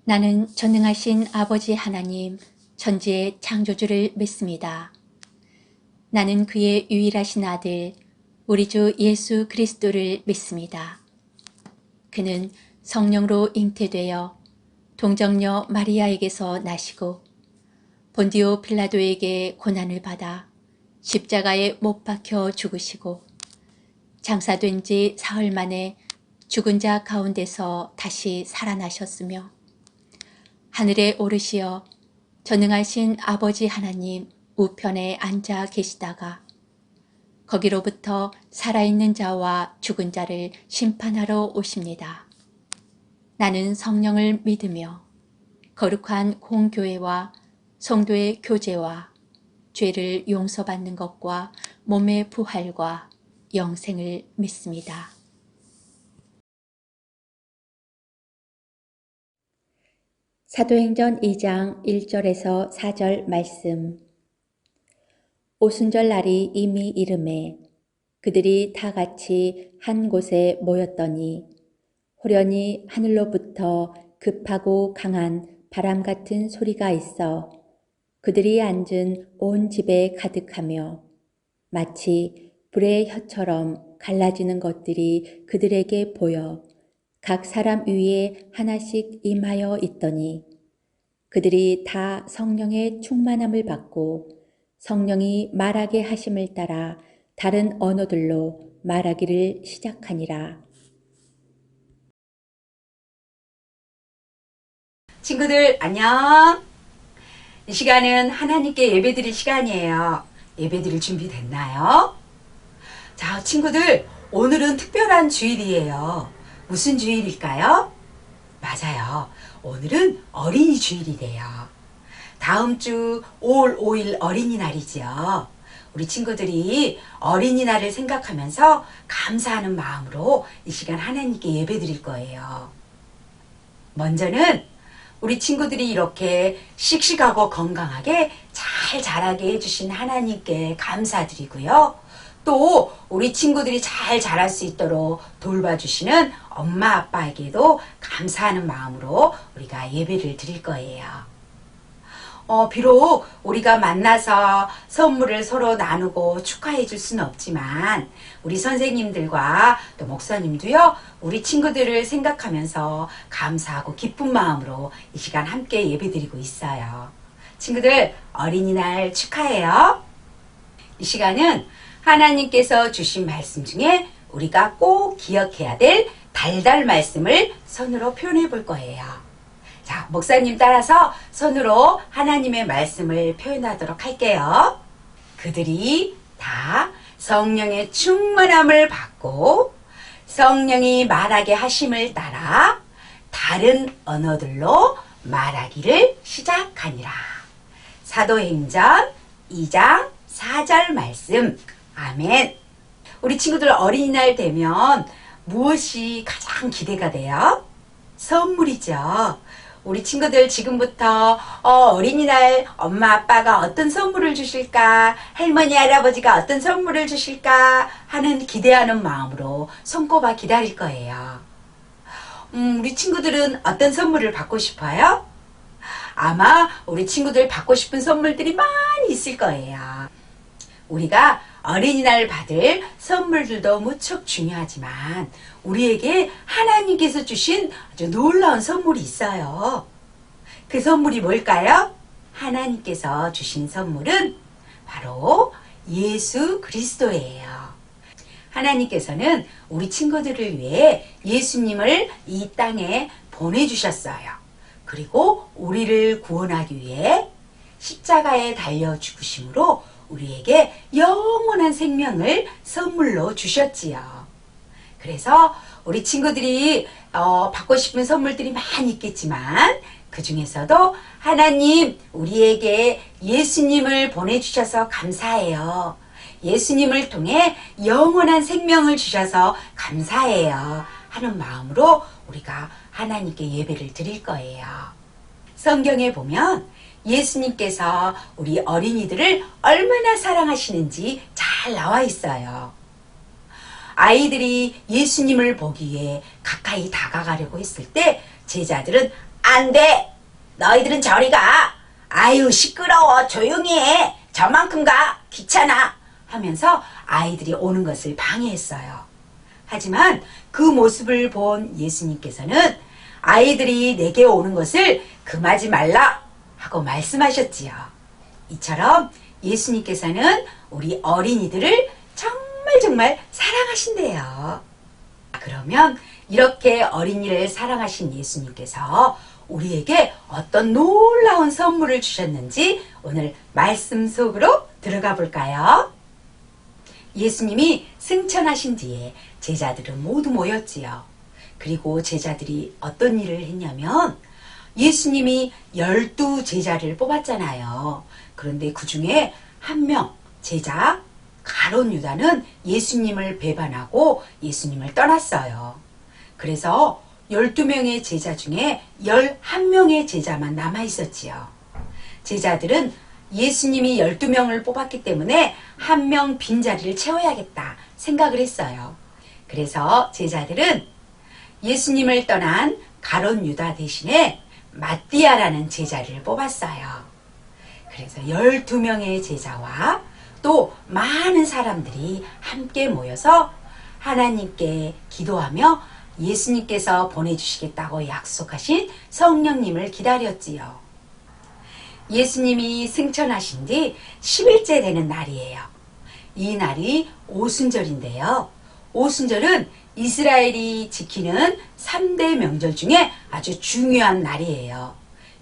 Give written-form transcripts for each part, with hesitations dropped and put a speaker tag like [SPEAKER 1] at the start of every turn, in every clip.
[SPEAKER 1] 나는 전능하신 아버지 하나님, 천지의 창조주를 믿습니다. 나는 그의 유일하신 아들, 우리 주 예수 그리스도를 믿습니다. 그는 성령으로 잉태되어 동정녀 마리아에게서 나시고 본디오 빌라도에게 고난을 받아 십자가에 못 박혀 죽으시고 장사된 지 사흘 만에 죽은 자 가운데서 다시 살아나셨으며 하늘에 오르시어 전능하신 아버지 하나님 우편에 앉아 계시다가 거기로부터 살아있는 자와 죽은 자를 심판하러 오십니다. 나는 성령을 믿으며 거룩한 공교회와 성도의 교제와 죄를 용서받는 것과 몸의 부활과 영생을 믿습니다. 사도행전 2장 1절에서 4절 말씀. 오순절 날이 이미 이름에 그들이 다 같이 한 곳에 모였더니 호련히 하늘로부터 급하고 강한 바람 같은 소리가 있어 그들이 앉은 온 집에 가득하며 마치 불의 혀처럼 갈라지는 것들이 그들에게 보여 각 사람 위에 하나씩 임하여 있더니 그들이 다 성령의 충만함을 받고 성령이 말하게 하심을 따라 다른 언어들로 말하기를 시작하니라.
[SPEAKER 2] 친구들 안녕. 이 시간은 하나님께 예배드릴 시간이에요. 예배드릴 준비 됐나요? 자, 친구들 오늘은 특별한 주일이에요. 무슨 주일일까요? 맞아요. 오늘은 어린이 주일이래요. 다음 주 5월 5일 어린이날이죠. 우리 친구들이 어린이날을 생각하면서 감사하는 마음으로 이 시간 하나님께 예배드릴 거예요. 먼저는 우리 친구들이 이렇게 씩씩하고 건강하게 잘 자라게 해주신 하나님께 감사드리고요. 또 우리 친구들이 잘 자랄 수 있도록 돌봐주시는 엄마 아빠에게도 감사하는 마음으로 우리가 예배를 드릴 거예요. 비록 우리가 만나서 선물을 서로 나누고 축하해 줄 수는 없지만 우리 선생님들과 또 목사님도요, 우리 친구들을 생각하면서 감사하고 기쁜 마음으로 이 시간 함께 예배 드리고 있어요. 친구들 어린이날 축하해요. 이 시간은 하나님께서 주신 말씀 중에 우리가 꼭 기억해야 될 달달 말씀을 손으로 표현해 볼 거예요. 자, 목사님 따라서 손으로 하나님의 말씀을 표현하도록 할게요. 그들이 다 성령의 충만함을 받고 성령이 말하게 하심을 따라 다른 언어들로 말하기를 시작하니라. 사도행전 2장 4절 말씀. 아멘. 우리 친구들 어린이날 되면 무엇이 가장 기대가 돼요? 선물이죠. 우리 친구들 지금부터 어린이날 엄마 아빠가 어떤 선물을 주실까, 할머니 할아버지가 어떤 선물을 주실까 하는 기대하는 마음으로 손꼽아 기다릴 거예요. 우리 친구들은 어떤 선물을 받고 싶어요? 아마 우리 친구들 받고 싶은 선물들이 많이 있을 거예요. 우리가 어린이날 받을 선물들도 무척 중요하지만 우리에게 하나님께서 주신 아주 놀라운 선물이 있어요. 그 선물이 뭘까요? 하나님께서 주신 선물은 바로 예수 그리스도예요. 하나님께서는 우리 친구들을 위해 예수님을 이 땅에 보내주셨어요. 그리고 우리를 구원하기 위해 십자가에 달려 죽으심으로 우리에게 영원한 생명을 선물로 주셨지요. 그래서 우리 친구들이 받고 싶은 선물들이 많이 있겠지만 그 중에서도 하나님 우리에게 예수님을 보내주셔서 감사해요. 예수님을 통해 영원한 생명을 주셔서 감사해요 하는 마음으로 우리가 하나님께 예배를 드릴 거예요. 성경에 보면 예수님께서 우리 어린이들을 얼마나 사랑하시는지 잘 나와 있어요. 아이들이 예수님을 보기 위해 가까이 다가가려고 했을 때 제자들은 안 돼. 너희들은 저리 가. 아유, 시끄러워. 조용히 해. 저만큼 가. 귀찮아. 하면서 아이들이 오는 것을 방해했어요. 하지만 그 모습을 본 예수님께서는 아이들이 내게 오는 것을 금하지 말라 하고 말씀하셨지요. 이처럼 예수님께서는 우리 어린이들을 정말 사랑하신대요. 그러면 이렇게 어린이를 사랑하신 예수님께서 우리에게 어떤 놀라운 선물을 주셨는지 오늘 말씀 속으로 들어가 볼까요? 예수님이 승천하신 뒤에 제자들은 모두 모였지요. 그리고 제자들이 어떤 일을 했냐면 예수님이 12제자를 뽑았잖아요. 그런데 그 중에 한 명 제자 가룟 유다는 예수님을 배반하고 예수님을 떠났어요. 그래서 12명의 제자 중에 11명의 제자만 남아있었지요. 제자들은 예수님이 12명을 뽑았기 때문에 한 명 빈자리를 채워야겠다 생각을 했어요. 그래서 제자들은 예수님을 떠난 가룟 유다 대신에 마띠아라는 제자를 뽑았어요. 그래서 12명의 제자와 또 많은 사람들이 함께 모여서 하나님께 기도하며 예수님께서 보내주시겠다고 약속하신 성령님을 기다렸지요. 예수님이 승천하신 뒤 10일째 되는 날이에요. 이 날이 오순절인데요. 오순절은 이스라엘이 지키는 3대 명절 중에 아주 중요한 날이에요.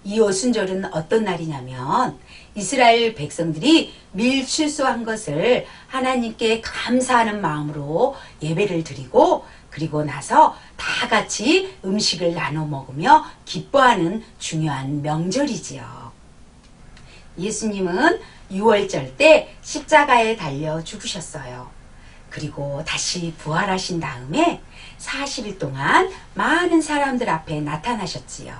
[SPEAKER 2] 이 오순절은 어떤 날이냐면 이스라엘 백성들이 밀출소한 것을 하나님께 감사하는 마음으로 예배를 드리고 그리고 나서 다 같이 음식을 나눠 먹으며 기뻐하는 중요한 명절이지요. 예수님은 6월절 때 십자가에 달려 죽으셨어요. 그리고 다시 부활하신 다음에 40일 동안 많은 사람들 앞에 나타나셨지요.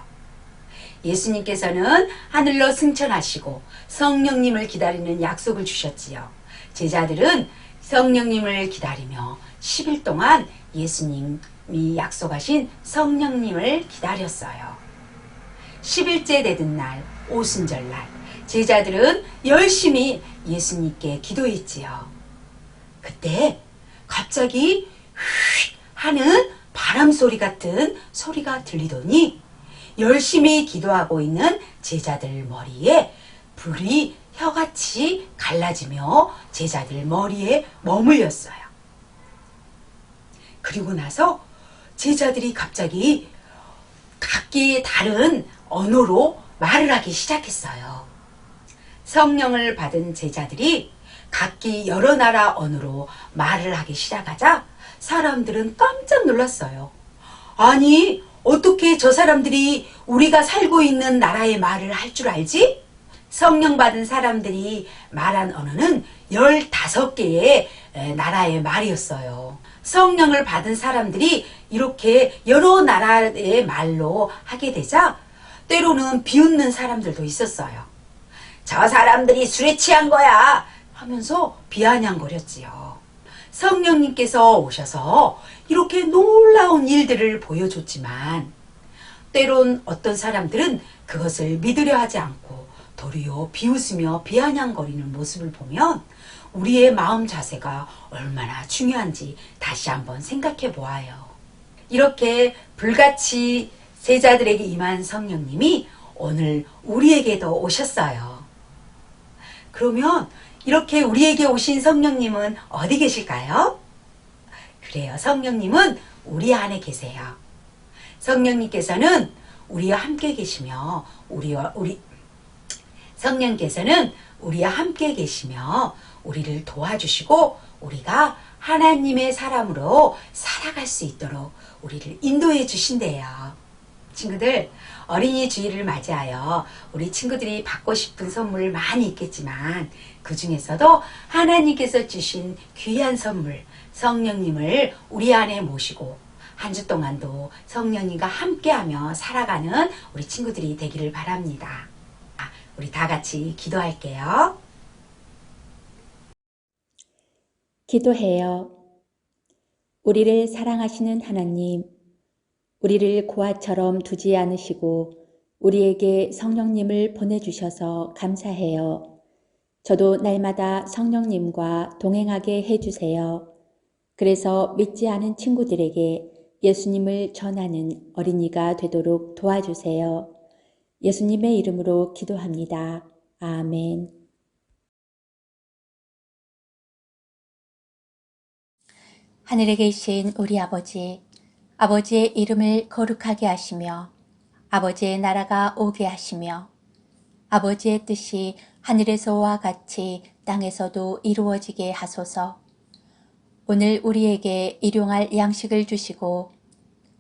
[SPEAKER 2] 예수님께서는 하늘로 승천하시고 성령님을 기다리는 약속을 주셨지요. 제자들은 성령님을 기다리며 10일 동안 예수님이 약속하신 성령님을 기다렸어요. 10일째 되던 날, 오순절날, 제자들은 열심히 예수님께 기도했지요. 그때 갑자기 휙 하는 바람 소리 같은 소리가 들리더니 열심히 기도하고 있는 제자들 머리에 불이 혀같이 갈라지며 제자들 머리에 머물렸어요. 그리고 나서 제자들이 갑자기 각기 다른 언어로 말을 하기 시작했어요. 성령을 받은 제자들이 각기 여러 나라 언어로 말을 하기 시작하자 사람들은 깜짝 놀랐어요. 아니, 어떻게 저 사람들이 우리가 살고 있는 나라의 말을 할 줄 알지? 성령 받은 사람들이 말한 언어는 15개의 나라의 말이었어요. 성령을 받은 사람들이 이렇게 여러 나라의 말로 하게 되자 때로는 비웃는 사람들도 있었어요. 저 사람들이 술에 취한 거야 하면서 비아냥거렸지요. 성령님께서 오셔서 이렇게 놀라운 일들을 보여줬지만 때론 어떤 사람들은 그것을 믿으려 하지 않고 도리어 비웃으며 비아냥거리는 모습을 보면 우리의 마음 자세가 얼마나 중요한지 다시 한번 생각해 보아요. 이렇게 불같이 제자들에게 임한 성령님이 오늘 우리에게도 오셨어요. 그러면 이렇게 우리에게 오신 성령님은 어디 계실까요? 그래요. 성령님은 우리 안에 계세요. 성령님께서는 우리와 함께 계시며 성령께서는 우리와 함께 계시며 우리를 도와주시고 우리가 하나님의 사람으로 살아갈 수 있도록 우리를 인도해 주신대요. 친구들, 어린이 주일을 맞이하여 우리 친구들이 받고 싶은 선물 많이 있겠지만 그 중에서도 하나님께서 주신 귀한 선물 성령님을 우리 안에 모시고 한 주 동안도 성령님과 함께하며 살아가는 우리 친구들이 되기를 바랍니다. 우리 다 같이 기도할게요.
[SPEAKER 1] 기도해요. 우리를 사랑하시는 하나님, 우리를 고아처럼 두지 않으시고 우리에게 성령님을 보내주셔서 감사해요. 저도 날마다 성령님과 동행하게 해주세요. 그래서 믿지 않은 친구들에게 예수님을 전하는 어린이가 되도록 도와주세요. 예수님의 이름으로 기도합니다. 아멘. 하늘에 계신 우리 아버지, 아버지의 이름을 거룩하게 하시며 아버지의 나라가 오게 하시며 아버지의 뜻이 하늘에서와 같이 땅에서도 이루어지게 하소서. 오늘 우리에게 일용할 양식을 주시고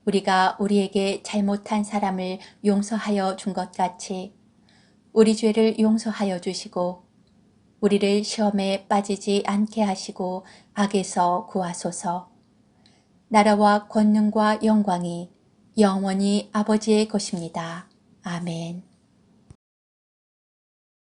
[SPEAKER 1] 우리가 우리에게 잘못한 사람을 용서하여 준 것 같이 우리 죄를 용서하여 주시고 우리를 시험에 빠지지 않게 하시고 악에서 구하소서. 나라와 권능과 영광이 영원히 아버지의 것입니다. 아멘.